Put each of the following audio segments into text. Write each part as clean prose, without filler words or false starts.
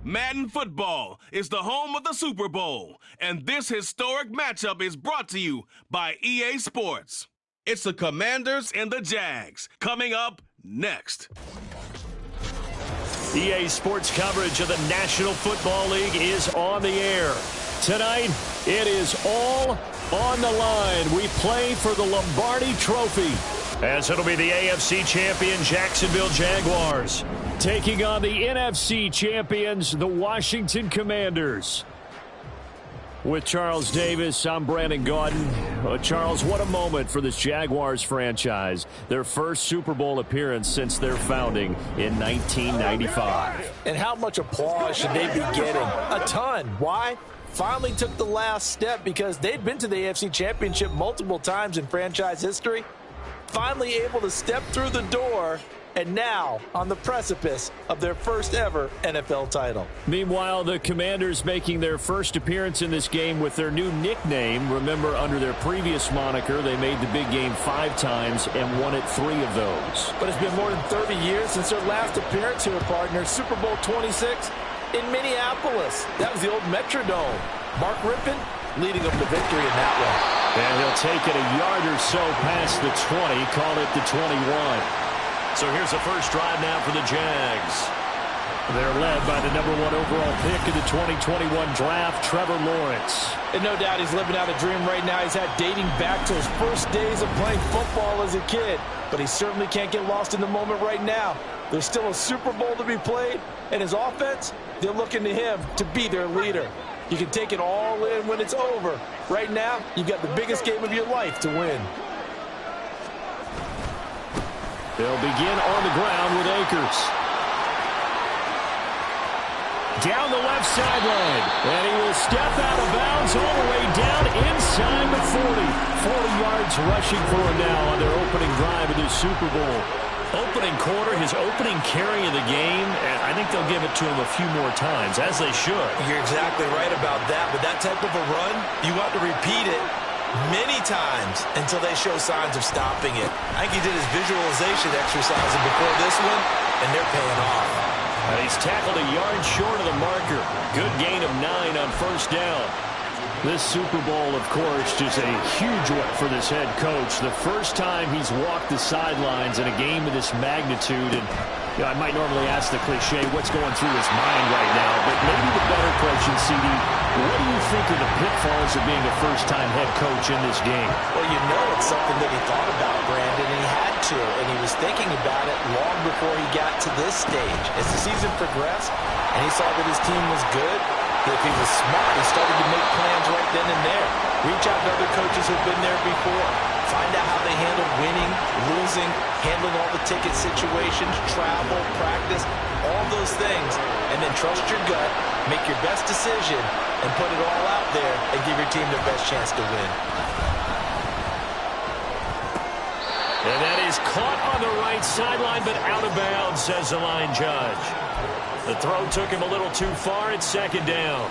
Madden Football is the home of the Super Bowl, and this historic matchup is brought to you by EA Sports. It's the Commanders and the Jags, coming up next. EA Sports coverage of the National Football League is on the air. Tonight, it is all on the line. We play for the Lombardi Trophy, as it'll be the AFC champion Jacksonville Jaguars taking on the NFC champions, the Washington Commanders. With Charles Davis, I'm Brandon Gaudin. Charles, what a moment for this Jaguars franchise. Their first Super Bowl appearance since their founding in 1995. And how much applause should they be getting? A ton. Why? Finally took the last step because they'd been to the AFC Championship multiple times in franchise history. Finally able to step through the door, and now on the precipice of their first ever NFL title. Meanwhile, the Commanders making their first appearance in this game with their new nickname. Remember, under their previous moniker, they made the big game 5 times and won it 3 of those. But it's been more than 30 years since their last appearance here, partner. Super Bowl 26 in Minneapolis. That was the old Metrodome. Mark Rippon leading up the victory in that one. And he'll take it a yard or so past the 20, call it the 21. So here's the first drive now for the Jags. They're led by the #1 overall pick in the 2021 draft, Trevor Lawrence. And no doubt he's living out a dream right now. He's had dating back to his first days of playing football as a kid. But he certainly can't get lost in the moment right now. There's still a Super Bowl to be played, and his offense, they're looking to him to be their leader. You can take it all in when it's over. Right now, you've got the biggest game of your life to win. They'll begin on the ground with Akers. Down the left sideline. And he will step out of bounds all the way down inside the 40. 40 yards rushing for him now on their opening drive of this Super Bowl. Opening quarter, his opening carry of the game, and I think they'll give it to him a few more times, as they should. You're exactly right about that, but that type of a run, you want to repeat it many times until they show signs of stopping it. I think he did his visualization exercise before this one, and they're paying off. And he's tackled a yard short of the marker. Good gain of 9 on first down. This Super Bowl, of course, just a huge one for this head coach. The first time he's walked the sidelines in a game of this magnitude. And you know, I might normally ask the cliche, what's going through his mind right now? But maybe the better question, CD, what do you think of the pitfalls of being a first-time head coach in this game? Well, you know it's something that he thought about, Brandon, and he had to. And he was thinking about it long before he got to this stage. As the season progressed and he saw that his team was good, if he was smart, he started to make plans right then and there. Reach out to other coaches who've been there before. Find out how they handle winning, losing, handling all the ticket situations, travel, practice, all those things. And then trust your gut, make your best decision, and put it all out there and give your team their best chance to win. And that is caught on the right sideline, but out of bounds, says the line judge. The throw took him a little too far. It's second down.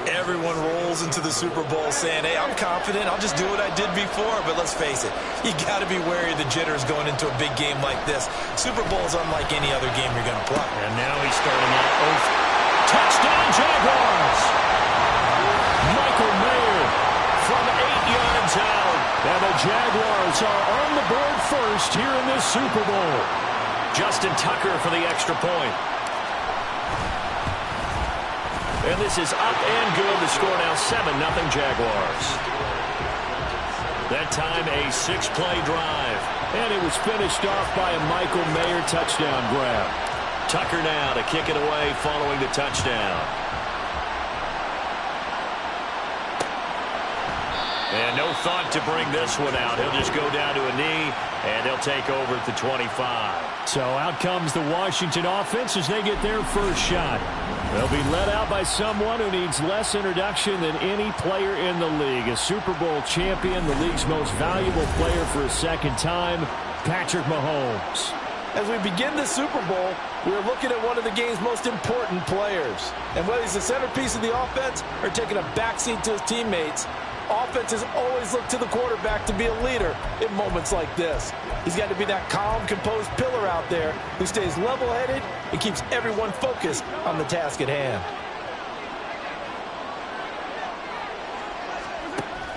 Everyone rolls into the Super Bowl saying, hey, I'm confident. I'll just do what I did before. But let's face it, you got to be wary of the jitters going into a big game like this. Super Bowl is unlike any other game you're going to play. And now he's starting out. Touchdown, Jaguars! Michael Mayer from 8 yards out. And the Jaguars are on the board first here in this Super Bowl. Justin Tucker for the extra point. And this is up and good. The score now 7-0 Jaguars. That time a 6-play drive. And it was finished off by a Michael Mayer touchdown grab. Tucker now to kick it away following the touchdown. And no thought to bring this one out. He'll just go down to a knee, and he'll take over at the 25. So out comes the Washington offense as they get their first shot. They'll be led out by someone who needs less introduction than any player in the league. A Super Bowl champion, the league's most valuable player for a second time, Patrick Mahomes. As we begin the Super Bowl, we're looking at one of the game's most important players. And whether he's the centerpiece of the offense or taking a backseat to his teammates, offenses always look to the quarterback to be a leader in moments like this. He's got to be that calm, composed pillar out there who stays level-headed and keeps everyone focused on the task at hand.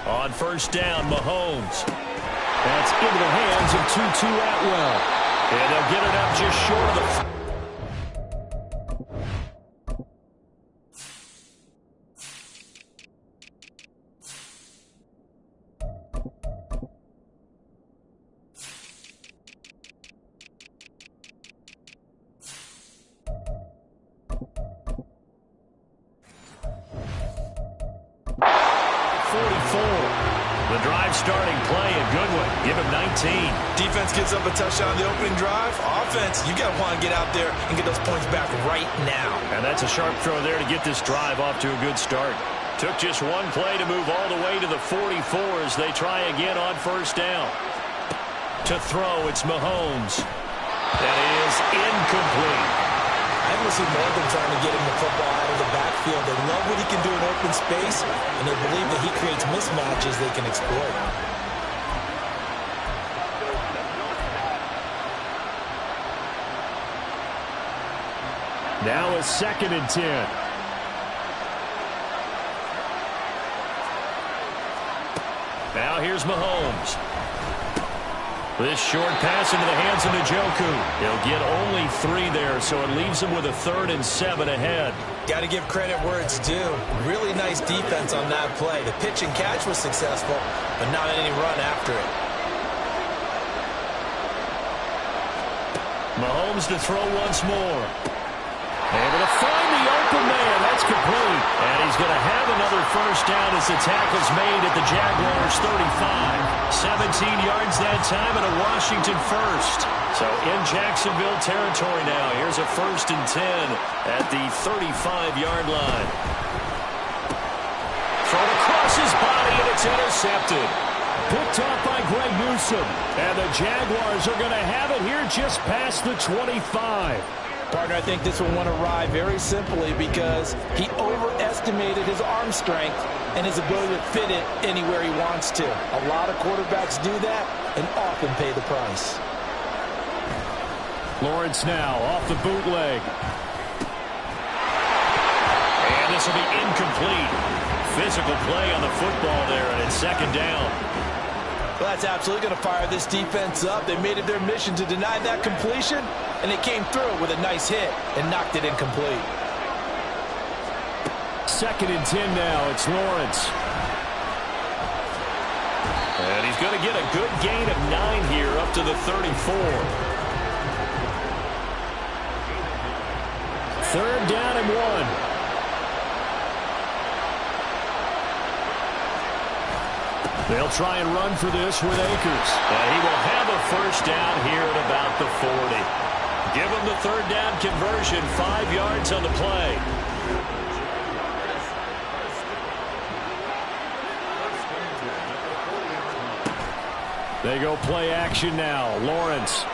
On first down, Mahomes. That's into the hands of Tutu Atwell. And they'll get it up just short of the... The drive starting play, a good one. Give him 19. Defense gets up a touchdown on the opening drive. Offense, you got to want to get out there and get those points back right now. And that's a sharp throw there to get this drive off to a good start. Took just one play to move all the way to the 44 as they try again on first down. To throw, it's Mahomes. That is incomplete. I want to see more than trying to get him the football out of the backfield. They love what he can do in open space, and they believe that he creates mismatches they can exploit. Now a 2nd and 10. Now here's Mahomes. This short pass into the hands of Njoku. He'll get only 3 there, so it leaves him with a 3rd and 7 ahead. Got to give credit where it's due. Really nice defense on that play. The pitch and catch was successful, but not any run after it. Mahomes to throw once more. Able to find the open man. That's complete. And he's going to have another first down as the tackle's made at the Jaguars' 35. 17 yards that time and a Washington first. So in Jacksonville territory now. Here's a 1st and 10 at the 35-yard line. Thrown across his body and it's intercepted. Picked off by Greg Newsome. And the Jaguars are going to have it here just past the 25. Partner, I think this will want to ride very simply because he overestimated his arm strength and his ability to fit it anywhere he wants to. A lot of quarterbacks do that and often pay the price. Lawrence now off the bootleg. And this will be incomplete. Physical play on the football there, and it's 2nd down. Well, that's absolutely going to fire this defense up. They made it their mission to deny that completion, and they came through with a nice hit and knocked it incomplete. 2nd and 10 now. It's Lawrence. And he's going to get a good gain of 9 here up to the 34. 3rd down and 1. They'll try and run for this with Akers. And he will have a first down here at about the 40. Give him the 3rd down conversion, 5 yards on the play. They go play action now. Lawrence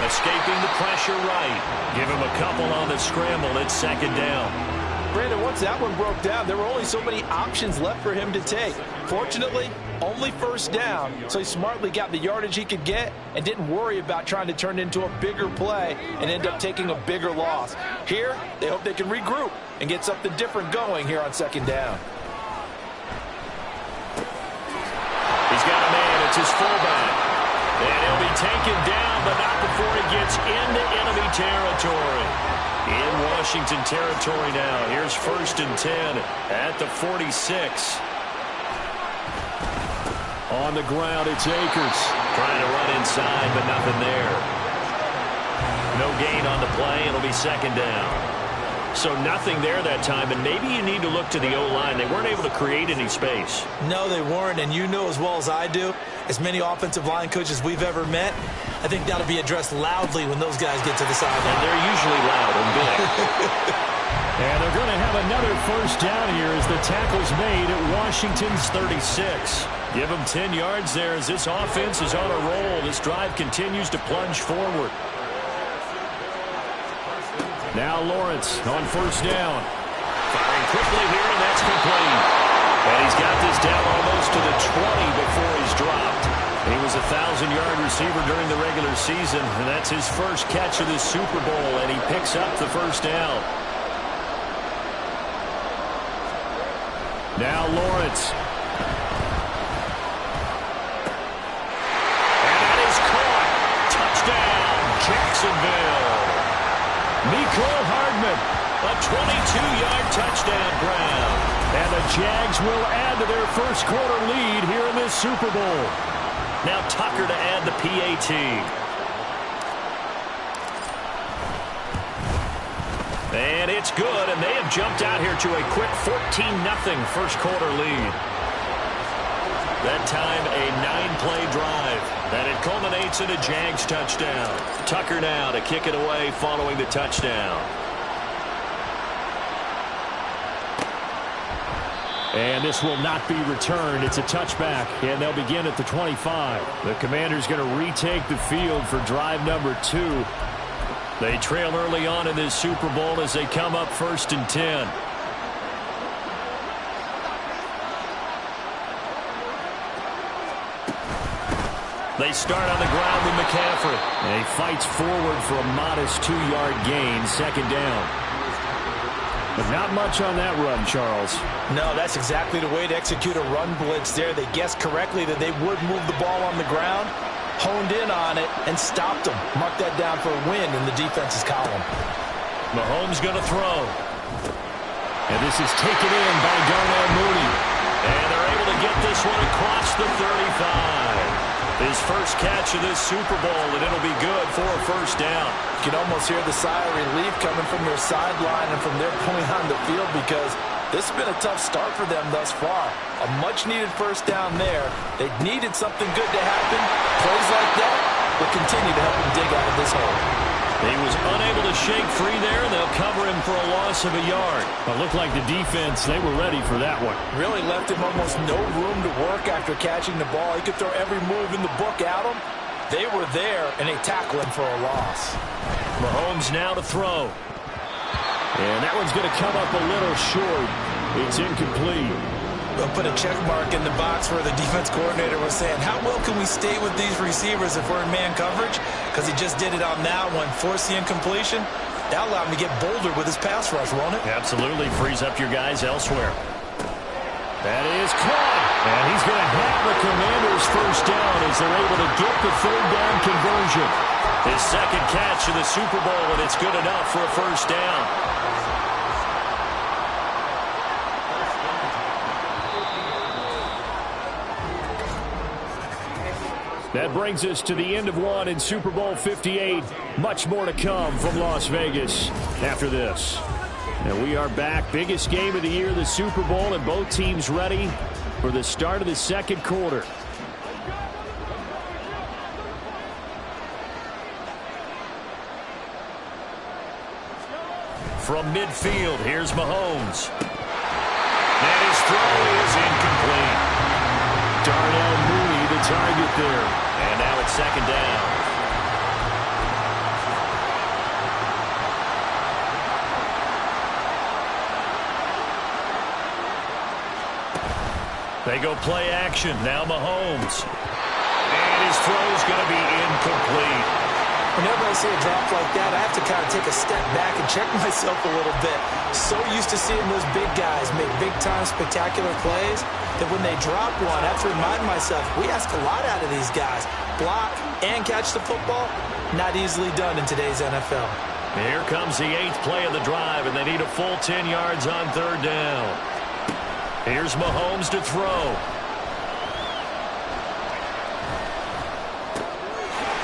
escaping the pressure right. Give him a couple on the scramble. It's 2nd down. Brandon, once that one broke down, there were only so many options left for him to take. Fortunately, only first down, so he smartly got the yardage he could get and didn't worry about trying to turn it into a bigger play and end up taking a bigger loss. Here, they hope they can regroup and get something different going here on 2nd down. He's got a man. It's his fullback. And he'll be taken down, but not before he gets into enemy territory. In Washington territory now. Here's 1st and 10 at the 46. On the ground, it's Akers. Trying to run inside, but nothing there. No gain on the play. It'll be 2nd down. So nothing there that time, and maybe you need to look to the O-line. They weren't able to create any space. No, they weren't, and you know as well as I do, as many offensive line coaches we've ever met, I think that'll be addressed loudly when those guys get to the sideline. And they're usually loud and big. And they're going to have another first down here as the tackle's made at Washington's 36. Give them 10 yards there as this offense is on a roll. This drive continues to plunge forward. Now Lawrence on first down. Firing quickly here, and that's complete. And he's got this down almost to the 20 before he's dropped. He was a 1,000-yard receiver during the regular season, and that's his first catch of this Super Bowl, and he picks up the first down. Now Lawrence. And that is caught. Touchdown, Jacksonville. Mecole Hardman, a 22-yard touchdown grab. And the Jags will add to their first quarter lead here in this Super Bowl. Now Tucker to add the PAT. And it's good, and they have jumped out here to a quick 14-0 first quarter lead. That time a 9-play drive, and it culminates in a Jags touchdown. Tucker now to kick it away following the touchdown. And this will not be returned. It's a touchback, and they'll begin at the 25. The Commanders going to retake the field for drive number 2. They trail early on in this Super Bowl as they come up 1st and 10. They start on the ground with McCaffrey. And he fights forward for a modest 2-yard gain, 2nd down. But not much on that run, Charles. No, that's exactly the way to execute a run blitz there. They guessed correctly that they would move the ball on the ground, honed in on it, and stopped them. Mark that down for a win in the defense's column. Mahomes going to throw. And this is taken in by Darnell Mooney. And they're able to get this one across the 35. His first catch of this Super Bowl, and it'll be good for a first down. You can almost hear the sigh of relief coming from their sideline and from their point on the field, because this has been a tough start for them thus far. A much-needed first down there. They needed something good to happen. Plays like that will continue to help them dig out of this hole. He was unable to shake free there, and they'll cover him for a loss of a yard. It looked like the defense, they were ready for that one. Really left him almost no room to work after catching the ball. He could throw every move in the book at him. They were there, and they tackle him for a loss. Mahomes now to throw. And that one's going to come up a little short. It's incomplete. They'll put a check mark in the box where the defense coordinator was saying, how well can we stay with these receivers if we're in man coverage? Because he just did it on that one, forced the incompletion. That'll allow him to get bolder with his pass rush, won't it? Absolutely. Frees up your guys elsewhere. That is caught. And he's going to have the Commanders' first down as they're able to get the 3rd down conversion. His second catch of the Super Bowl, and it's good enough for a first down. That brings us to the end of one in Super Bowl 58. Much more to come from Las Vegas after this. And we are back. Biggest game of the year, the Super Bowl, and both teams ready for the start of the second quarter. From midfield, here's Mahomes. And his throw is incomplete. Darnell Mooney, the target there. And now it's 2nd down. They go play action. Now Mahomes. And his throw's going to be incomplete. Whenever I see a drop like that, I have to kind of take a step back and check myself a little bit. So used to seeing those big guys make big-time spectacular plays that when they drop one, I have to remind myself, we ask a lot out of these guys. Block and catch the football, not easily done in today's NFL. Here comes the 8th play of the drive, and they need a full 10 yards on 3rd down. Here's Mahomes to throw.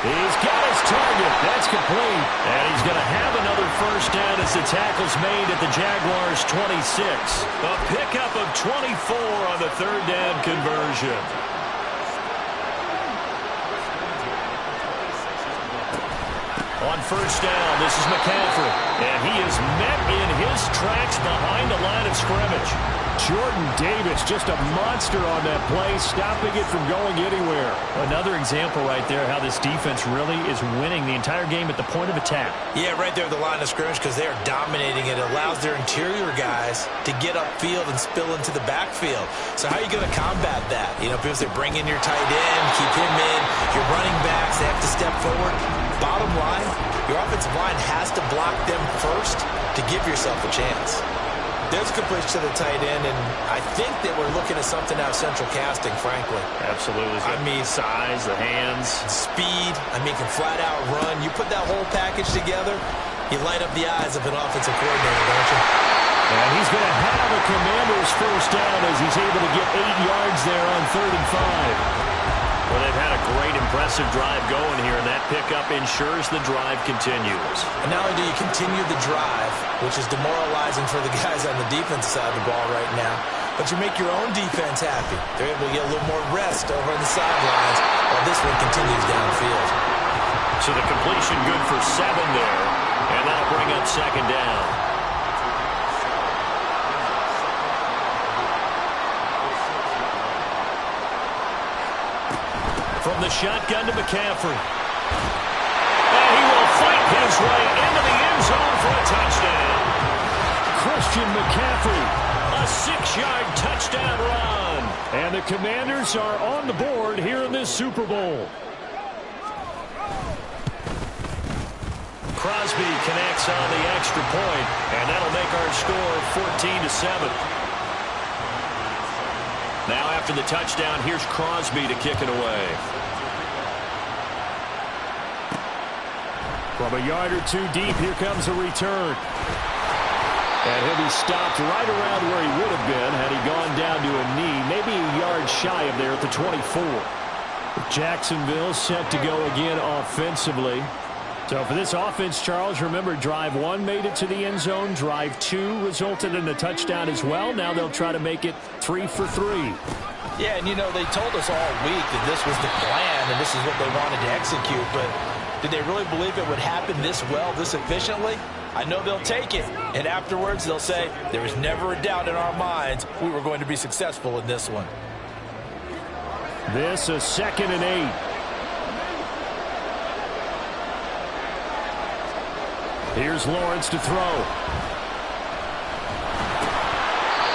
He's got his target. That's complete. And he's going to have another first down as the tackle's made at the Jaguars' 26. A pickup of 24 on the 3rd down conversion. On first down. This is McCaffrey. And he is met in his tracks behind the line of scrimmage. Jordan Davis, just a monster on that play, stopping it from going anywhere. Another example right there how this defense really is winning the entire game at the point of attack. Yeah, right there at the line of scrimmage because they are dominating. It allows their interior guys to get upfield and spill into the backfield. So how are you going to combat that? You know, people say bring in your tight end, keep him in. Your running backs, they have to step forward. Bottom line, your offensive line has to block them first to give yourself a chance. There's completion to the tight end, and I think that we're looking at something out of central casting, frankly. Absolutely. I mean, size, the hands. Speed. I mean, can flat out run. You put that whole package together, you light up the eyes of an offensive coordinator, don't you? And he's going to have a Commanders first down as he's able to get 8 yards there on 3rd and 5. Well, they've had a great, impressive drive going here, and that pickup ensures the drive continues. And not only do you continue the drive, which is demoralizing for the guys on the defensive side of the ball right now, but you make your own defense happy. They're able to get a little more rest over on the sidelines while this one continues downfield. So the completion good for 7 there, and that'll bring up 2nd down. From the shotgun to McCaffrey. And he will fight his way into the end zone for a touchdown. Christian McCaffrey, a 6-yard touchdown run. And the Commanders are on the board here in this Super Bowl. Crosby connects on the extra point, and that'll make our score 14-7. Now after the touchdown, here's Crosby to kick it away. From a yard or 2 deep, here comes a return. And he'll be stopped right around where he would have been had he gone down to a knee, maybe a yard shy of there at the 24. Jacksonville set to go again offensively. So for this offense, Charles, remember, drive 1 made it to the end zone. Drive 2 resulted in a touchdown as well. Now they'll try to make it 3 for 3. Yeah, and you know, they told us all week that this was the plan and this is what they wanted to execute, but did they really believe it would happen this well, this efficiently? I know they'll take it, and afterwards they'll say, there was never a doubt in our minds we were going to be successful in this one. This is 2nd and 8. Here's Lawrence to throw.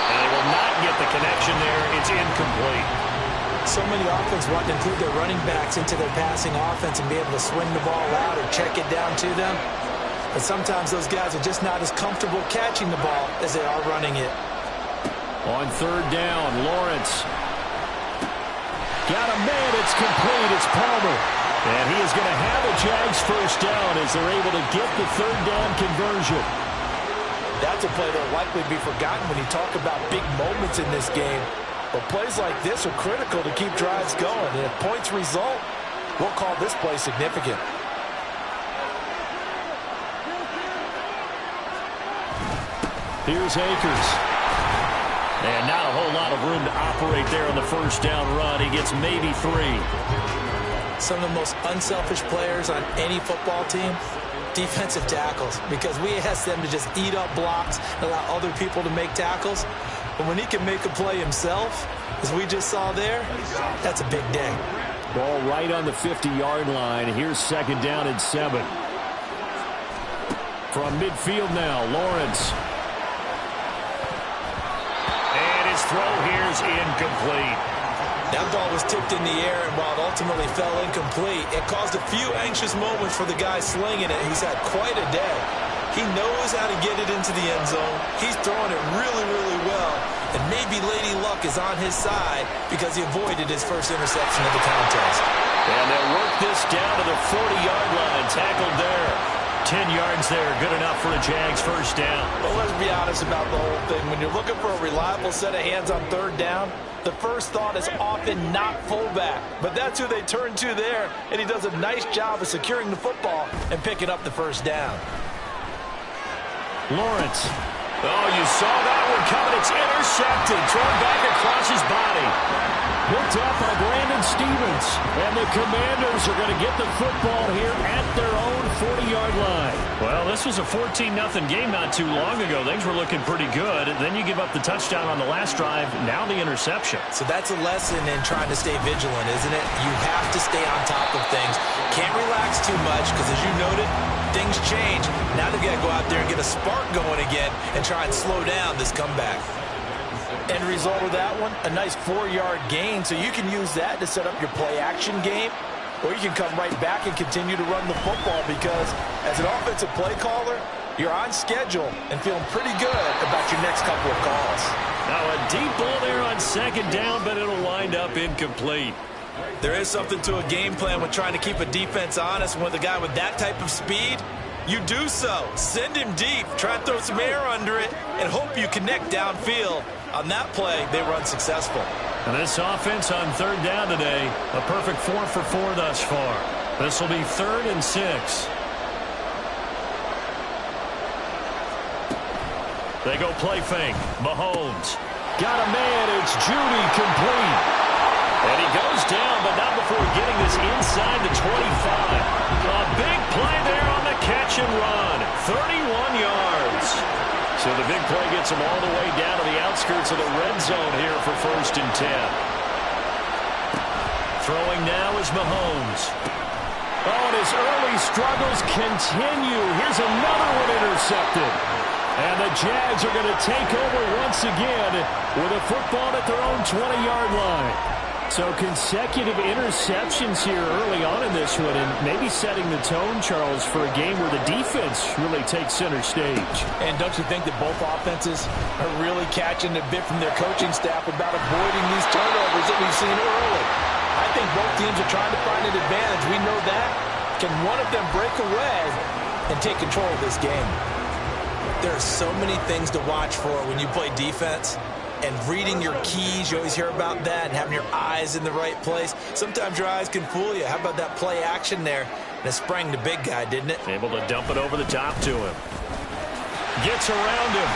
And they will not get the connection there. It's incomplete. So many offense want to include their running backs into their passing offense and be able to swing the ball out or check it down to them. But sometimes those guys are just not as comfortable catching the ball as they are running it. On 3rd down, Lawrence. Got a man. It's complete. It's Palmer. And he is going to have a Jags first down as they're able to get the 3rd down conversion. That's a play that will likely be forgotten when you talk about big moments in this game. But plays like this are critical to keep drives going. And if points result, we'll call this play significant. Here's Akers. And not a whole lot of room to operate there on the first down run. He gets maybe 3. Some of the most unselfish players on any football team, defensive tackles, because we ask them to just eat up blocks and allow other people to make tackles. But when he can make a play himself, as we just saw there, that's a big day. Ball right on the 50-yard line. Here's 2nd down and 7. From midfield now, Lawrence. And his throw here is incomplete. That ball was tipped in the air, and while it ultimately fell incomplete, it caused a few anxious moments for the guy slinging it. He's had quite a day. He knows how to get it into the end zone. He's throwing it really, really well. And maybe Lady Luck is on his side because he avoided his first interception of the contest. And they'll work this down to the 40-yard line. Tackled there. 10 yards there. Good enough for a Jags first down. Well, let's be honest about the whole thing. When you're looking for a reliable set of hands on 3rd down, the first thought is often not fullback. But that's who they turn to there, and he does a nice job of securing the football and picking up the first down. Lawrence. Oh, you saw that one coming. It's intercepted. Thrown back across his body. picked up by Brandon Stevens. And the Commanders are going to get the football here at their own 40-yard line. Well, this was a 14-0 game not too long ago. Things were looking pretty good. Then you give up the touchdown on the last drive. Now the interception. So that's a lesson in trying to stay vigilant, isn't it? You have to stay on top of things. Can't relax too much because, as you noted, things change. Now they've got to go out there and get a spark going again and try and slow down this comeback. End result of that one, a nice 4-yard gain, so you can use that to set up your play-action game, or you can come right back and continue to run the football because, as an offensive play caller, you're on schedule and feeling pretty good about your next couple of calls. Now a deep ball there on second down, but it'll wind up incomplete. There is something to a game plan with trying to keep a defense honest. With a guy with that type of speed, you do so. Send him deep, try and throw some air under it, and hope you connect downfield. On that play, they were unsuccessful. And this offense on third down today, a perfect 4 for 4 thus far. This will be 3rd and 6. They go play fake. Mahomes. Got a man. It's Judy, complete. And he goes down, but not before getting this inside the 25. A big play there on the catch and run. 31 yards. So the big play gets him all the way down to the outskirts of the red zone here for 1st and 10. Throwing now is Mahomes. Oh, and his early struggles continue. Here's another one intercepted. And the Jags are going to take over once again with a football at their own 20-yard line. So consecutive interceptions here early on in this one, and maybe setting the tone, Charles, for a game where the defense really takes center stage. And don't you think that both offenses are really catching a bit from their coaching staff about avoiding these turnovers that we've seen early? I think both teams are trying to find an advantage. We know that. Can one of them break away and take control of this game? There are so many things to watch for when you play defense. And reading your keys, you always hear about that, and having your eyes in the right place. Sometimes your eyes can fool you. How about that play action there? And it sprang the big guy, didn't it? Able to dump it over the top to him. Gets around him.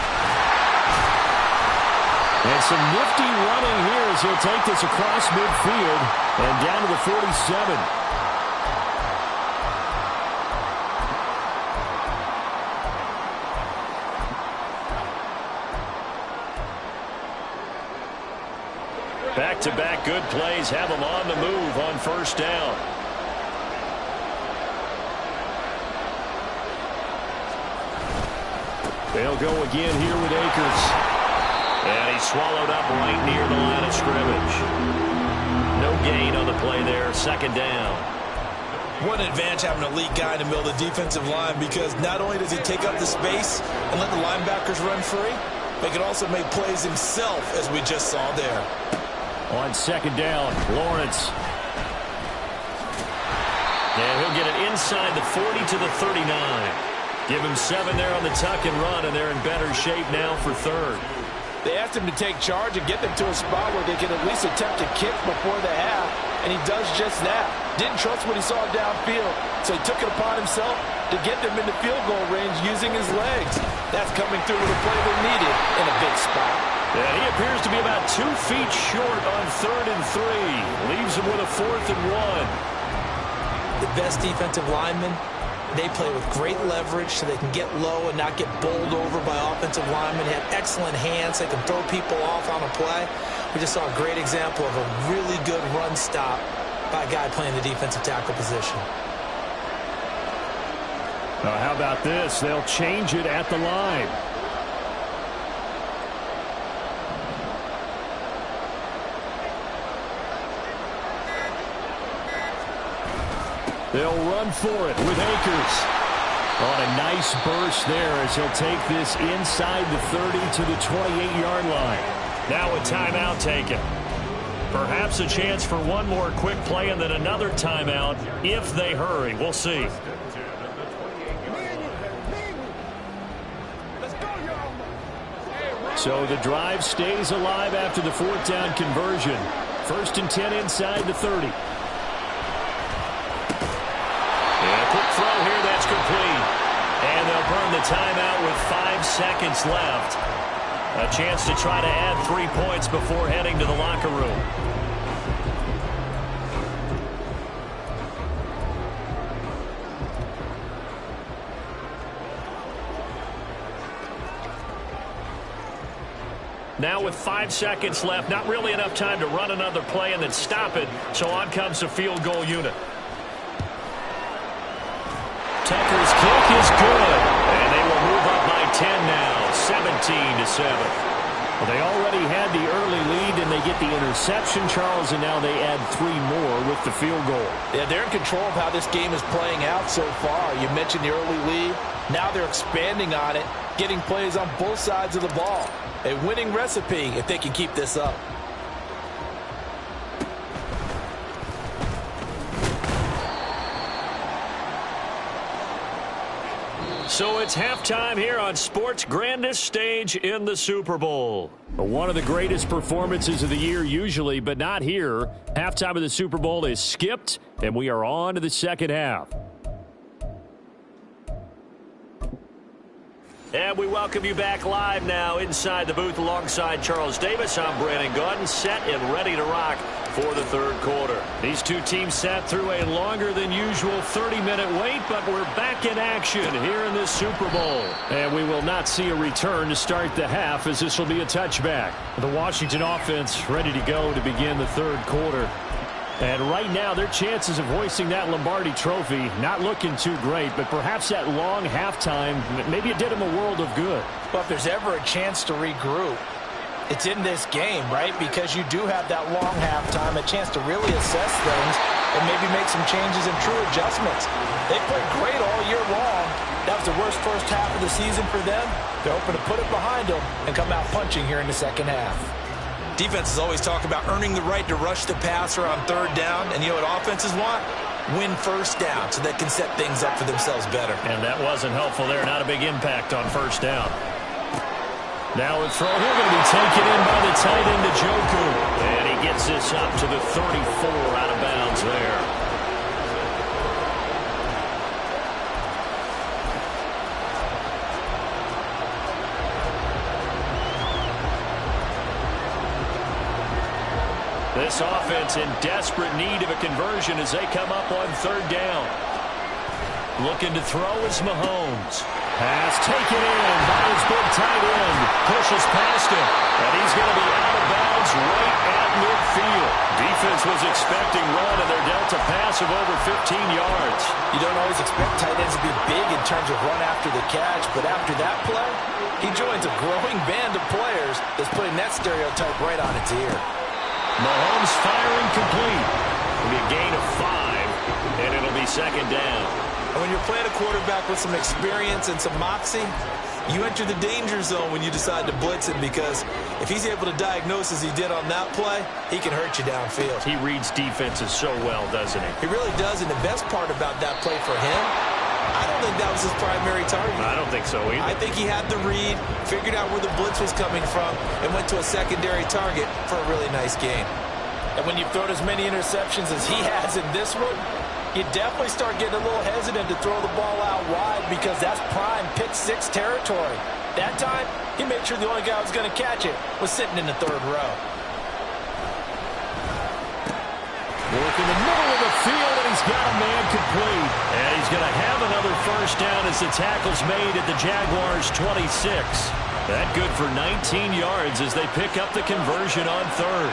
And some nifty running here as he'll take this across midfield and down to the 47. Back-to-back good plays have them on the move on 1st down. They'll go again here with Akers. And he's swallowed up right near the line of scrimmage. No gain on the play there, 2nd down. What an advantage having an elite guy in the middle of the defensive line, because not only does he take up the space and let the linebackers run free, but he can also make plays himself, as we just saw there. On 2nd down, Lawrence. And he'll get it inside the 40 to the 39. Give him 7 there on the tuck and run, and they're in better shape now for 3rd. They asked him to take charge and get them to a spot where they can at least attempt to kick before the half, and he does just that. Didn't trust what he saw downfield, so he took it upon himself to get them into field goal range using his legs. That's coming through with a play they needed in a big spot. And he appears to be about 2 feet short on 3rd and 3. Leaves him with a 4th and 1. The best defensive linemen, they play with great leverage so they can get low and not get bowled over by offensive linemen. They have excellent hands. They can throw people off on a play. We just saw a great example of a really good run stop by a guy playing the defensive tackle position. How about this? They'll change it at the line. They'll run for it with Akers. On a nice burst there as he'll take this inside the 30 to the 28-yard line. Now a timeout taken. Perhaps a chance for one more quick play and then another timeout if they hurry. We'll see. So the drive stays alive after the 4th down conversion. 1st and 10 inside the 30. Quick throw here, that's complete. And they'll burn the timeout with 5 seconds left. A chance to try to add 3 points before heading to the locker room. Now with 5 seconds left, not really enough time to run another play and then stop it. So on comes the field goal unit. Tucker's kick is good. And they will move up by 10 now, 17-7. Well, they already had the early lead, and they get the interception, Charles, and now they add 3 more with the field goal. Yeah, they're in control of how this game is playing out so far. You mentioned the early lead. Now they're expanding on it, getting plays on both sides of the ball. A winning recipe if they can keep this up. So it's halftime here on sports' grandest stage in the Super Bowl. One of the greatest performances of the year usually, but not here. Halftime of the Super Bowl is skipped, and we are on to the second half. And we welcome you back live now inside the booth alongside Charles Davis. I'm Brandon Gaudin, set and ready to rock for the third quarter. These two teams sat through a longer than usual 30-minute wait, but we're back in action here in this Super Bowl. And we will not see a return to start the half, as this will be a touchback. The Washington offense ready to go to begin the third quarter. And right now, their chances of hoisting that Lombardi trophy not looking too great, but perhaps that long halftime, maybe it did them a world of good. But if there's ever a chance to regroup, it's in this game, right? Because you do have that long halftime, a chance to really assess things and maybe make some changes and true adjustments. They played great all year long. That was the worst first half of the season for them. They're hoping to put it behind them and come out punching here in the second half. Defenses always talk about earning the right to rush the passer on third down. And you know what offenses want? Win first down so they can set things up for themselves better. And that wasn't helpful there. Not a big impact on first down. Now a throw. We're going to be taken in by the tight end, Njoku. And he gets this up to the 34 out of bounds there. This offense in desperate need of a conversion as they come up on third down. Looking to throw is Mahomes. Pass taken in by his big tight end. Pushes past him. And he's going to be out of bounds right at midfield. Defense was expecting run, and they're dealt a pass of over 15 yards. You don't always expect tight ends to be big in terms of run after the catch, but after that play, he joins a growing band of players that's putting that stereotype right on its ear. Mahomes firing complete. It'll be a gain of 5, and it'll be second down. And when you're playing a quarterback with some experience and some moxie, you enter the danger zone when you decide to blitz him, because if he's able to diagnose as he did on that play, he can hurt you downfield. He reads defenses so well, doesn't he? He really does, and the best part about that play for him, I don't think that was his primary target. I don't think so either. I think he had the read, figured out where the blitz was coming from, and went to a secondary target for a really nice gain. And when you've thrown as many interceptions as he has in this one, you definitely start getting a little hesitant to throw the ball out wide, because that's prime pick six territory. That time, he made sure the only guy who was going to catch it was sitting in the third row. Work in the middle of the field, and he's got a man complete. And he's going to have another first down as the tackle's made at the Jaguars' 26. That good for 19 yards as they pick up the conversion on third.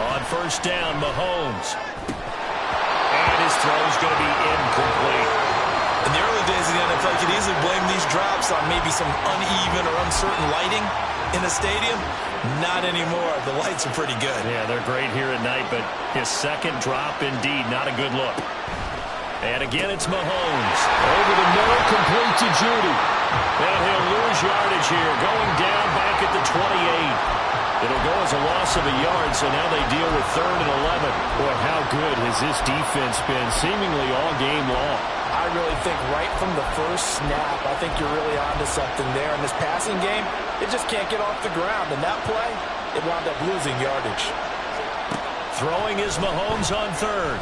On first down, Mahomes. And his throw's going to be incomplete. In the early days of the NFL, you could easily blame these drops on maybe some uneven or uncertain lighting in a stadium. Not anymore. The lights are pretty good. Yeah, they're great here at night, but his second drop, indeed, not a good look. And again, it's Mahomes. Over the middle, complete to Judy. And he'll lose yardage here, going down back at the 28. It'll go as a loss of a yard, so now they deal with 3rd and 11. Boy, how good has this defense been seemingly all game long? I really think right from the first snap, I think you're really onto something there. In this passing game, it just can't get off the ground. And that play, it wound up losing yardage. Throwing is Mahomes on third.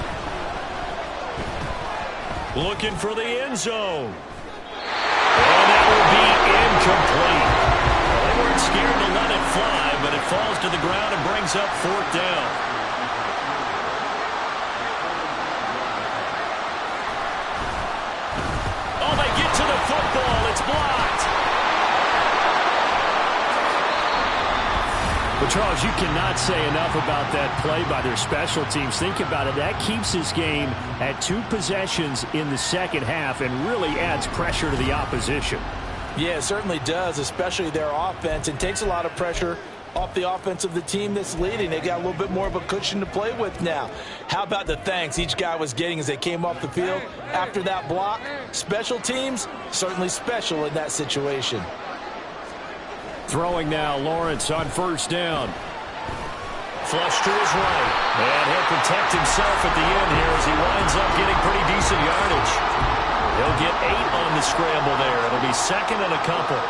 Looking for the end zone. And that will be incomplete. Well, they weren't scared to let it fly, but it falls to the ground and brings up 4th down. the football. It's blocked. Well, Charles, you cannot say enough about that play by their special teams. Think about it. That keeps this game at 2 possessions in the second half and really adds pressure to the opposition. Yeah, it certainly does, especially their offense, and takes a lot of pressure off the offense of the team that's leading. They got a little bit more of a cushion to play with now. How about the thanks each guy was getting as they came off the field after that block? Special teams, certainly special in that situation. Throwing now, Lawrence on first down. Flush to his right. And he'll protect himself at the end here as he winds up getting pretty decent yardage. He'll get 8 on the scramble there. It'll be second and a couple.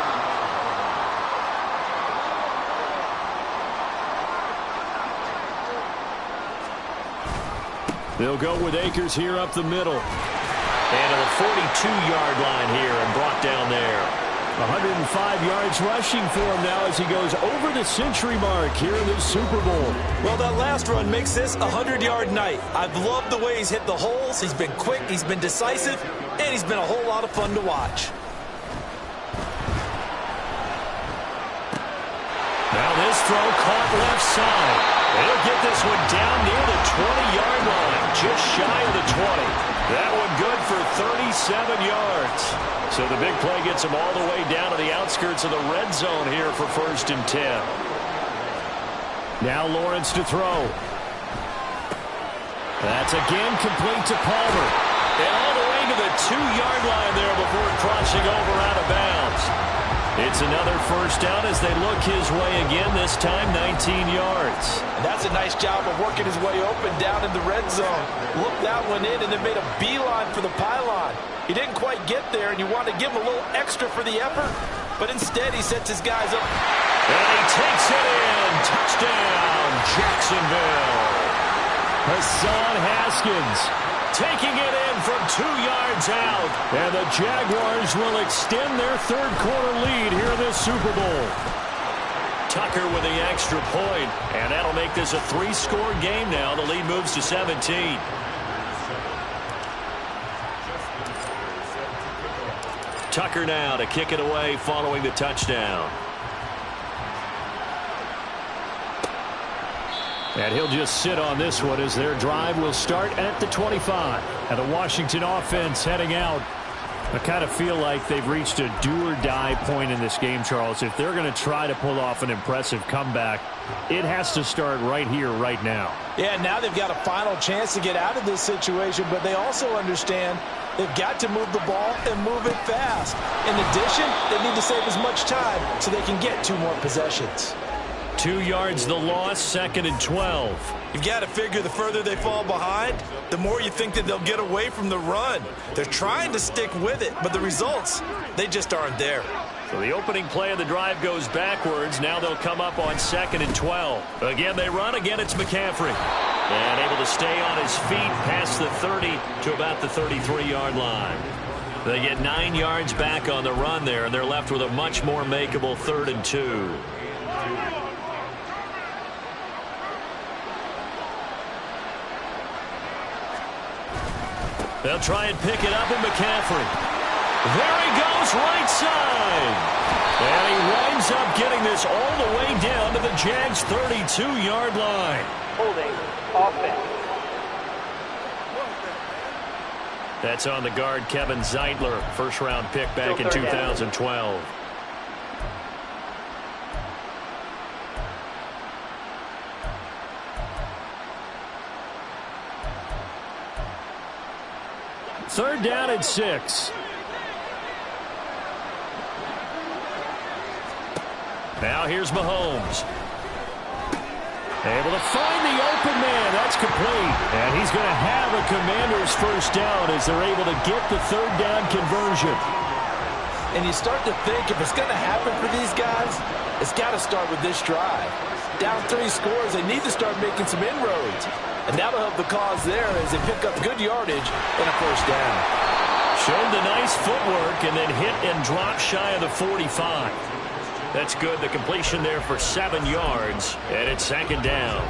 They'll go with Akers here up the middle. And to the 42-yard line here and brought down there. 105 yards rushing for him now as he goes over the century mark here in the Super Bowl. Well, that last run makes this a 100-yard night. I've loved the way he's hit the holes. He's been quick, he's been decisive, and he's been a whole lot of fun to watch. Now this throw caught left side. He'll get this one down near the 20-yard line, just shy of the 20. That one good for 37 yards. So the big play gets him all the way down to the outskirts of the red zone here for 1st and 10. Now Lawrence to throw. That's again complete to Palmer. And all the way to the 2-yard line there before crossing over out of bounds. It's another first down as they look his way again, this time 19 yards. That's a nice job of working his way open down in the red zone. Looked that one in and then made a beeline for the pylon. He didn't quite get there, and you want to give him a little extra for the effort, but instead he sets his guys up. And he takes it in. Touchdown, Jacksonville. Hassan Haskins taking it in from 2 yards out. And the Jaguars will extend their third-quarter lead here in this Super Bowl. Tucker with the extra point, and that'll make this a 3-score game now. The lead moves to 17. Tucker now to kick it away following the touchdown. And he'll just sit on this one as their drive will start at the 25. And the Washington offense heading out. I kind of feel like they've reached a do-or-die point in this game, Charles. If they're going to try to pull off an impressive comeback, it has to start right here, right now. Yeah, now they've got a final chance to get out of this situation, but they also understand they've got to move the ball and move it fast. In addition, they need to save as much time so they can get 2 more possessions. 2 yards the loss, 2nd and 12. You've got to figure the further they fall behind, the more you think that they'll get away from the run. They're trying to stick with it, but the results, they just aren't there. So the opening play of the drive goes backwards. Now they'll come up on 2nd and 12. Again, they run. Again, it's McCaffrey. And able to stay on his feet past the 30 to about the 33-yard line. They get 9 yards back on the run there, and they're left with a much more makeable 3rd and 2. They'll try and pick it up with McCaffrey. There he goes, right side. And he winds up getting this all the way down to the Jags' 32-yard line. Holding offense. That's on the guard, Kevin Zeitler, first-round pick back in 2012. Third down and 6. Now here's Mahomes. Able to find the open man. That's complete. And he's going to have a Commander's first down as they're able to get the third down conversion. And you start to think if it's going to happen for these guys, it's got to start with this drive. Down 3 scores, they need to start making some inroads. And that'll help the cause there as they pick up good yardage and a first down. Showed the nice footwork and then hit and drop shy of the 45. That's good. The completion there for 7 yards, and it's 2nd down.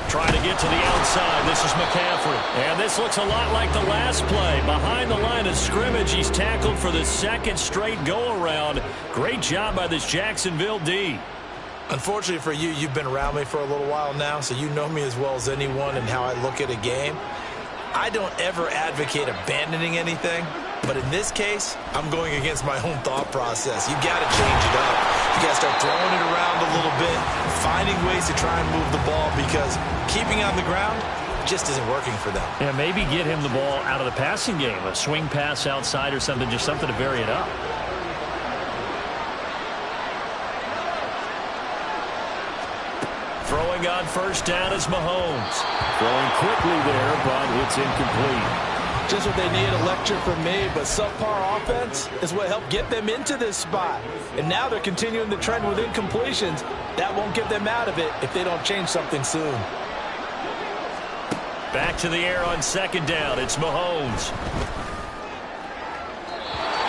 Trying to get to the outside. This is McCaffrey. And this looks a lot like the last play. Behind the line of scrimmage, he's tackled for the second straight go-around. Great job by this Jacksonville D. Unfortunately for you, you've been around me for a little while now, so you know me as well as anyone and how I look at a game. I don't ever advocate abandoning anything, but in this case, I'm going against my own thought process. You got to change it up. You got to start throwing it around a little bit, finding ways to try and move the ball, because keeping on the ground just isn't working for them. Yeah, maybe get him the ball out of the passing game, a swing pass outside or something, just something to vary it up. Throwing on first down is Mahomes. Throwing quickly there, but it's incomplete. Just what they need, a lecture from me, but subpar offense is what helped get them into this spot. And now they're continuing the trend with incompletions. That won't get them out of it if they don't change something soon. Back to the air on second down. It's Mahomes.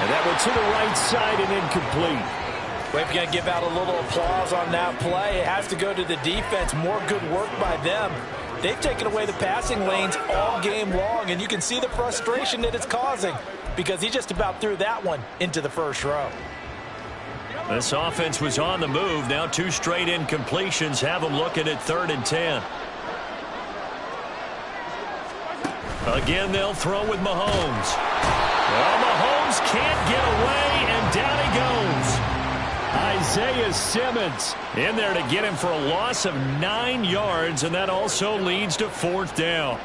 And that went to the right side and incomplete. We're going to give out a little applause on that play. It has to go to the defense. More good work by them. They've taken away the passing lanes all game long, and you can see the frustration that it's causing because he just about threw that one into the first row. This offense was on the move. Now 2 straight incompletions have them looking at 3rd and 10. Again, they'll throw with Mahomes. Well, Mahomes can't get away, and down he goes. Isaiah Simmons in there to get him for a loss of 9 yards, and that also leads to 4th down.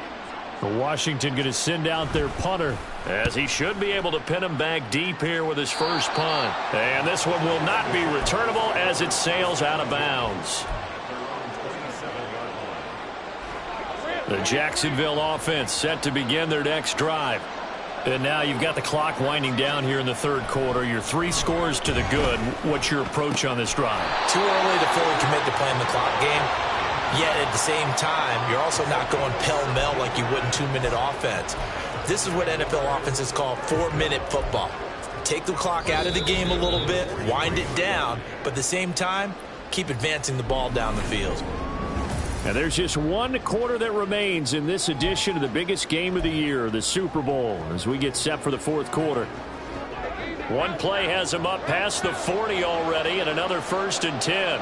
Washington going to send out their punter, as he should be able to pin him back deep here with his first punt. And this one will not be returnable as it sails out of bounds. The Jacksonville offense set to begin their next drive. And now you've got the clock winding down here in the 3rd quarter. You're 3 scores to the good. What's your approach on this drive? Too early to fully commit to playing the clock game. Yet at the same time, you're also not going pell-mell like you would in 2-minute offense. This is what NFL offenses call 4-minute football. Take the clock out of the game a little bit, wind it down, but at the same time, keep advancing the ball down the field. And there's just 1 quarter that remains in this edition of the biggest game of the year, the Super Bowl, as we get set for the 4th quarter. One play has him up past the 40 already, and another 1st and 10.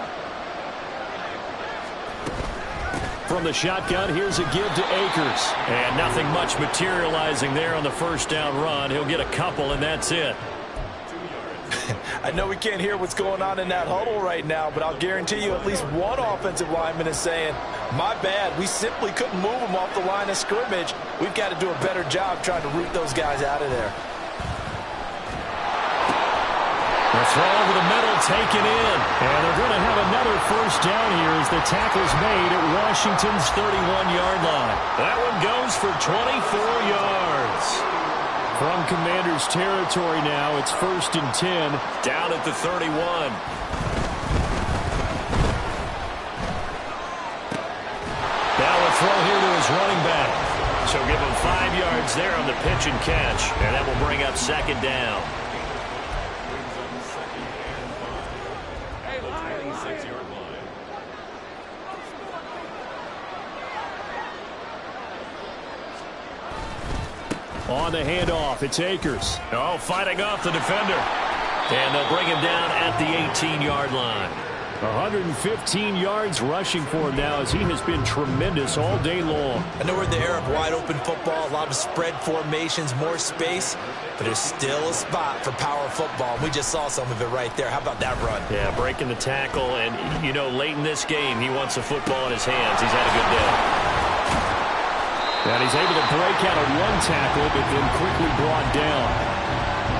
From the shotgun, here's a give to Akers. And nothing much materializing there on the first down run. He'll get a couple, and that's it. I know we can't hear what's going on in that huddle right now, but I'll guarantee you at least one offensive lineman is saying, my bad, we simply couldn't move them off the line of scrimmage. We've got to do a better job trying to root those guys out of there. The throw over the middle taken in. And they're going to have another first down here as the tackle's made at Washington's 31-yard line. That one goes for 24 yards. From Commanders territory now, it's 1st and 10, down at the 31. Now a throw here to his running back. So give him 5 yards there on the pitch and catch, and that will bring up 2nd down. On the handoff, it's Akers. Oh, fighting off the defender. And they'll bring him down at the 18-yard line. 115 yards rushing for him now, as he has been tremendous all day long. I know we're in the era of wide-open football, a lot of spread formations, more space, but there's still a spot for power football. We just saw some of it right there. How about that run? Yeah, breaking the tackle, and, you know, late in this game, he wants the football in his hands. He's had a good day. And he's able to break out of 1 tackle, but then quickly brought down.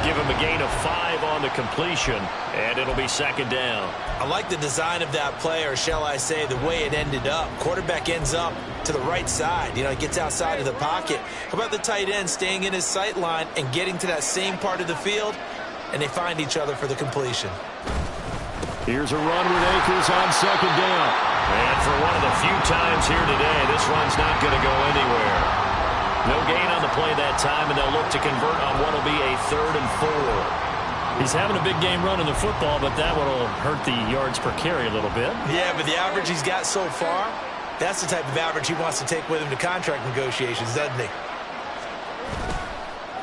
Give him a gain of 5 on the completion, and it'll be 2nd down. I like the design of that play, or shall I say the way it ended up. Quarterback ends up to the right side. You know, he gets outside of the pocket. How about the tight end staying in his sight line and getting to that same part of the field, and they find each other for the completion. Here's a run with Akers on 2nd down. And for one of the few times here today, this run's not going to go anywhere. No gain on the play that time, and they'll look to convert on what will be a 3rd and 4. He's having a big game running the football, but that one will hurt the yards per carry a little bit. Yeah, but the average he's got so far That's the type of average he wants to take with him to contract negotiations, doesn't he?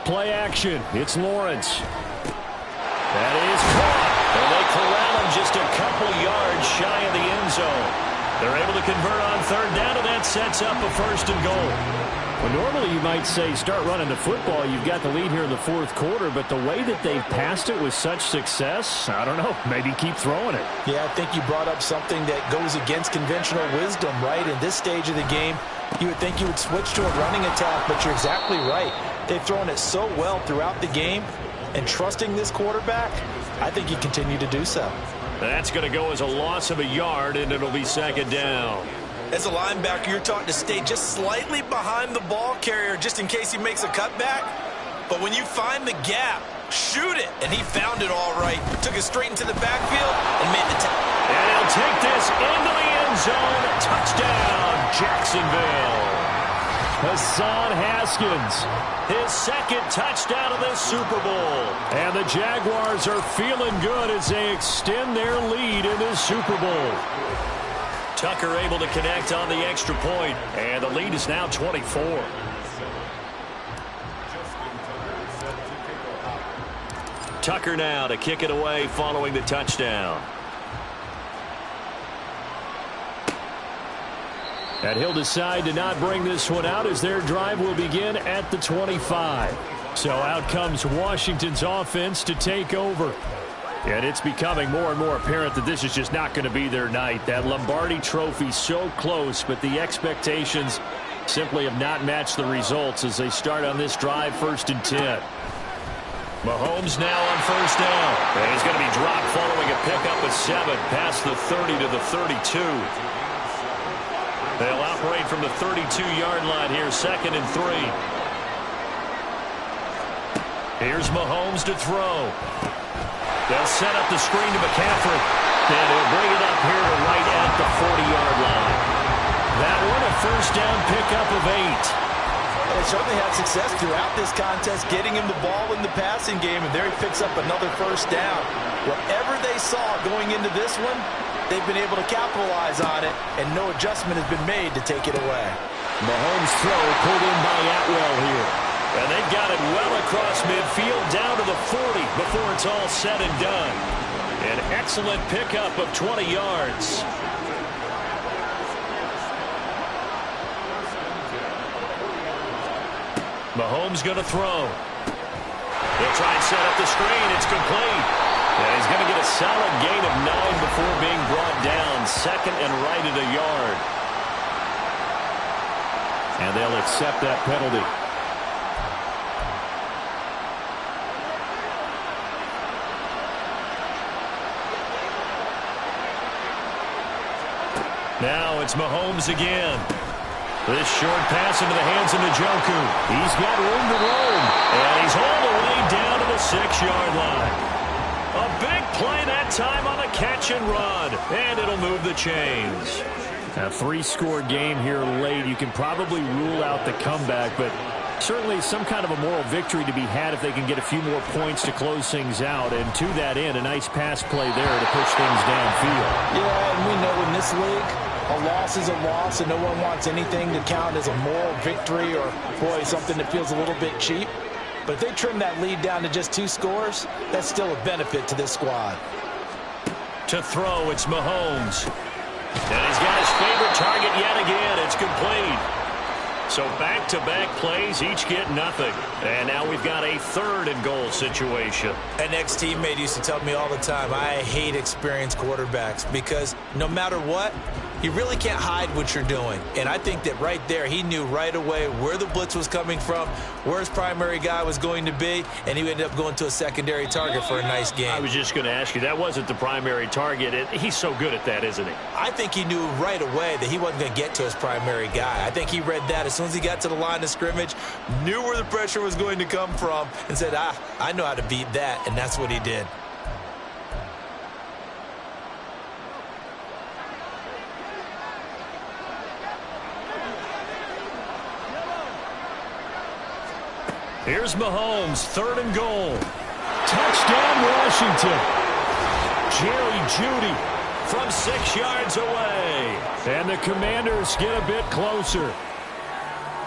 Play action. It's Lawrence. That is caught. And they corral him just a couple yards shy of the end zone. They're able to convert on third down, and that sets up a first and goal. Well, normally you might say start running the football. You've got the lead here in the fourth quarter, but the way that they've passed it with such success, I don't know, maybe keep throwing it. Yeah, I think you brought up something that goes against conventional wisdom, right? In this stage of the game, you would think you would switch to a running attack, but you're exactly right. They've thrown it so well throughout the game, and trusting this quarterback, I think you continue to do so. That's going to go as a loss of a yard, and it'll be second down. As a linebacker, you're taught to stay just slightly behind the ball carrier just in case he makes a cutback. But when you find the gap, shoot it. And he found it all right. Took it straight into the backfield and made the tackle. And he'll take this into the end zone. Touchdown, Jacksonville. Hassan Haskins, his second touchdown of this Super Bowl. And the Jaguars are feeling good as they extend their lead in this Super Bowl. Tucker able to connect on the extra point, and the lead is now 24. Tucker now to kick it away following the touchdown. And he'll decide to not bring this one out as their drive will begin at the 25. So out comes Washington's offense to take over. And it's becoming more and more apparent that this is just not going to be their night. That Lombardi Trophy so close, but the expectations simply have not matched the results as they start on this drive, 1st and 10. Mahomes now on first down. And he's going to be dropped following a pickup of 7 past the 30 to the 32. They'll operate from the 32-yard line here, 2nd and 3. Here's Mahomes to throw. They'll set up the screen to McCaffrey. And he'll bring it up here to right at the 40-yard line. That one a first down pickup of 8. They certainly had success throughout this contest, getting him the ball in the passing game, and there he picks up another first down. Whatever they saw going into this one, they've been able to capitalize on it, and no adjustment has been made to take it away. Mahomes' throw pulled in by Atwell here. And they've got it well across midfield down to the 40 before it's all said and done. An excellent pickup of 20 yards. Mahomes going to throw. He'll try and set up the screen. It's complete. And he's going to get a solid gain of 9 before being brought down. 2nd and right at a yard. And they'll accept that penalty. Now it's Mahomes again. This short pass into the hands of Njoku. He's got room to roam. And he's all the way down to the 6-yard line. A big play that time on a catch and run. And it'll move the chains. A 3-score game here late. You can probably rule out the comeback, but certainly some kind of a moral victory to be had if they can get a few more points to close things out. And to that end, a nice pass play there to push things downfield. Yeah, and we know in this league, a loss is a loss, and no one wants anything to count as a moral victory or, boy, something that feels a little bit cheap. But if they trim that lead down to just 2 scores, that's still a benefit to this squad. To throw, it's Mahomes. And he's got his favorite target yet again. It's complete. So back-to-back plays, each get nothing. And now we've got a 3rd and goal situation. An ex-teammate used to tell me all the time, I hate experienced quarterbacks because no matter what, you really can't hide what you're doing. And I think that right there, he knew right away where the blitz was coming from, where his primary guy was going to be, and he ended up going to a secondary target for a nice game. I was just going to ask you, that wasn't the primary target. He's so good at that, isn't he? I think he knew right away that he wasn't going to get to his primary guy. I think he read that as soon as he got to the line of scrimmage, knew where the pressure was going to come from, and said, I know how to beat that, and that's what he did. Here's Mahomes, 3rd and goal. Touchdown, Washington. Jerry Jeudy from 6 yards away. And the Commanders get a bit closer.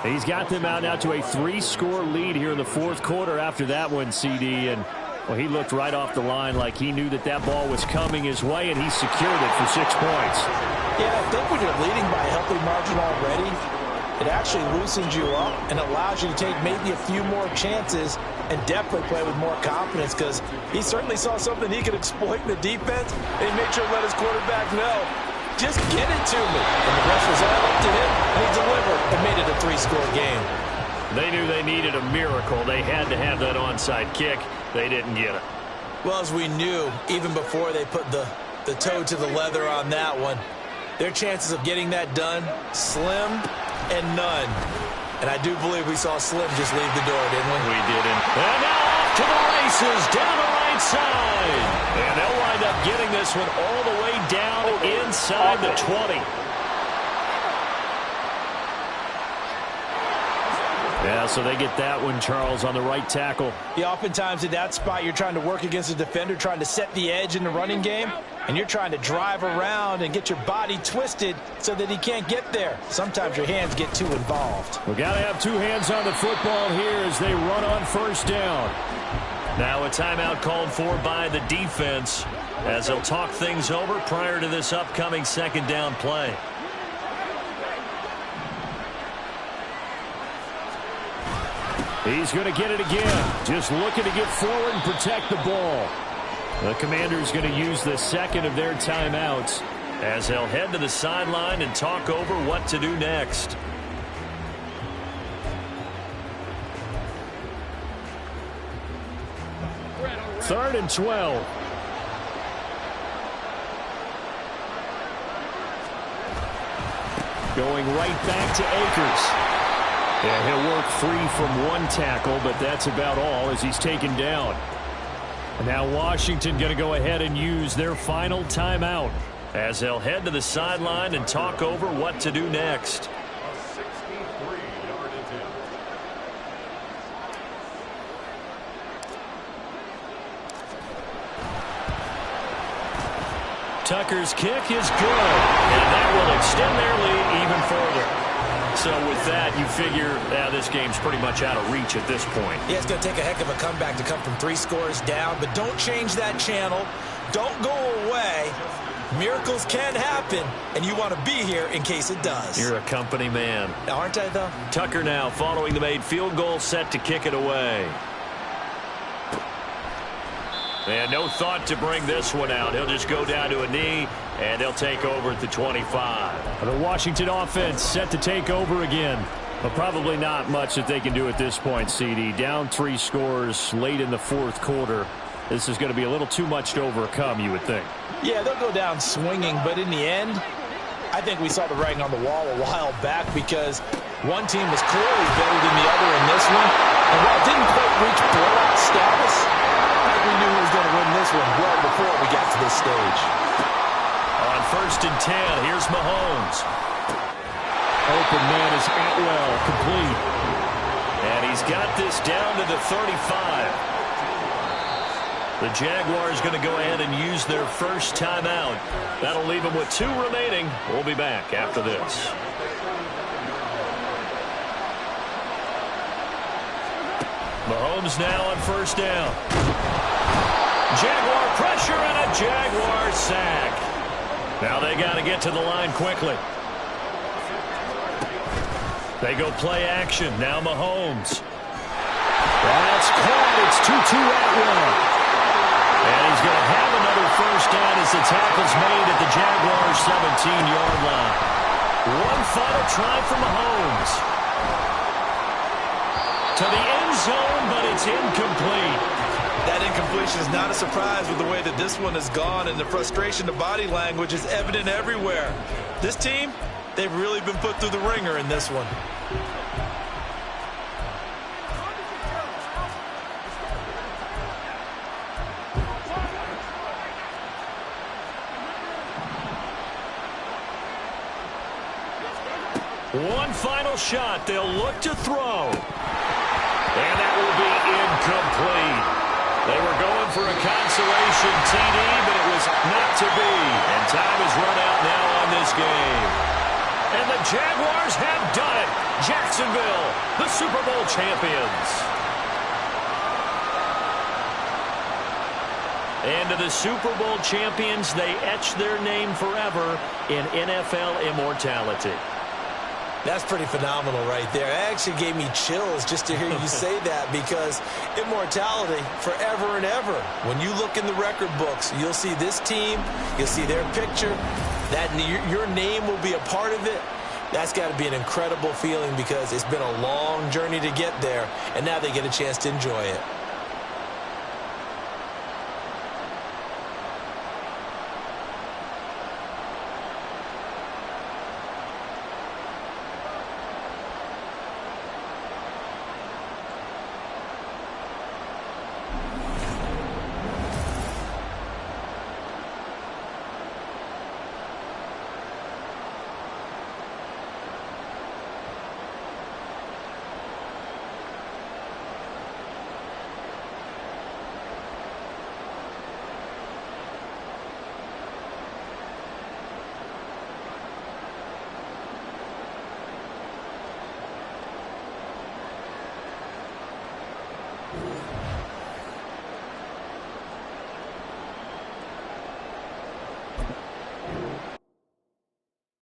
He's got them out now to a 3-score lead here in the fourth quarter after that one, CD. And, well, he looked right off the line like he knew that that ball was coming his way, and he secured it for 6 points. Yeah, I think when you're leading by a healthy margin already, it actually loosens you up and allows you to take maybe a few more chances and definitely play with more confidence, because he certainly saw something he could exploit in the defense, and he made sure to let his quarterback know, just get it to me. And the rest was all up to him, and he delivered and made it a 3-score game. They knew they needed a miracle. They had to have that onside kick. They didn't get it. Well, as we knew, even before they put the toe to the leather on that one, their chances of getting that done, slim and none. And I do believe we saw Slim just leave the door, didn't we? We didn't. And now off to the races, down the right side. And they'll wind up getting this one all the way down inside the 20. Yeah, so they get that one, Charles, on the right tackle. Yeah, oftentimes in that spot, you're trying to work against a defender, trying to set the edge in the running game, and you're trying to drive around and get your body twisted so that he can't get there. Sometimes your hands get too involved. We've got to have 2 hands on the football here as they run on first down. Now a timeout called for by the defense as they'll talk things over prior to this upcoming second down play. He's going to get it again. Just looking to get forward and protect the ball. The Commanders going to use the second of their timeouts as they'll head to the sideline and talk over what to do next. Third and 12. Going right back to Akers. Yeah, he'll work free from one tackle, but that's about all as he's taken down. And now Washington going to go ahead and use their final timeout as they'll head to the sideline and talk over what to do next. Tucker's kick is good, and that will extend their lead even further. So with that, you figure this game's pretty much out of reach at this point. Yeah, it's going to take a heck of a comeback to come from 3 scores down, but don't change that channel. Don't go away. Miracles can happen, and you want to be here in case it does. You're a company man. Aren't I, though? Tucker now following the made field goal, set to kick it away. And no thought to bring this one out. He'll just go down to a knee, and they'll take over at the 25. The Washington offense set to take over again. But probably not much that they can do at this point, CD. Down 3 scores late in the fourth quarter. This is going to be a little too much to overcome, you would think. Yeah, they'll go down swinging, but in the end, I think we saw the writing on the wall a while back because one team was clearly better than the other in this one. And while it didn't quite reach blowout status, I think we knew who was going to win this one well before we got to this stage. On 1st and 10, here's Mahomes. Open man is Atwell, complete. And he's got this down to the 35. The Jaguars going to go ahead and use their first timeout. That'll leave them with 2 remaining. We'll be back after this. Mahomes now on 1st down. Jaguar pressure and a Jaguar sack. Now they got to get to the line quickly. They go play action. Now Mahomes. That's caught. It's 2-2 Atwell. And he's going to have another first down as the tackle's made at the Jaguars' 17-yard line. One final try for Mahomes. To the end zone, but it's incomplete. That incompletion is not a surprise with the way that this one has gone, and the frustration, the body language is evident everywhere. This team, they've really been put through the ringer in this one. One final shot. They'll look to throw. And that will be incomplete. They were going for a consolation TD, but it was not to be. And time has run out now on this game. And the Jaguars have done it. Jacksonville, the Super Bowl champions. And to the Super Bowl champions, they etch their name forever in NFL immortality. That's pretty phenomenal right there. It actually gave me chills just to hear you say that, because immortality forever and ever. When you look in the record books, you'll see this team, you'll see their picture, that your name will be a part of it. That's got to be an incredible feeling, because it's been a long journey to get there, and now they get a chance to enjoy it.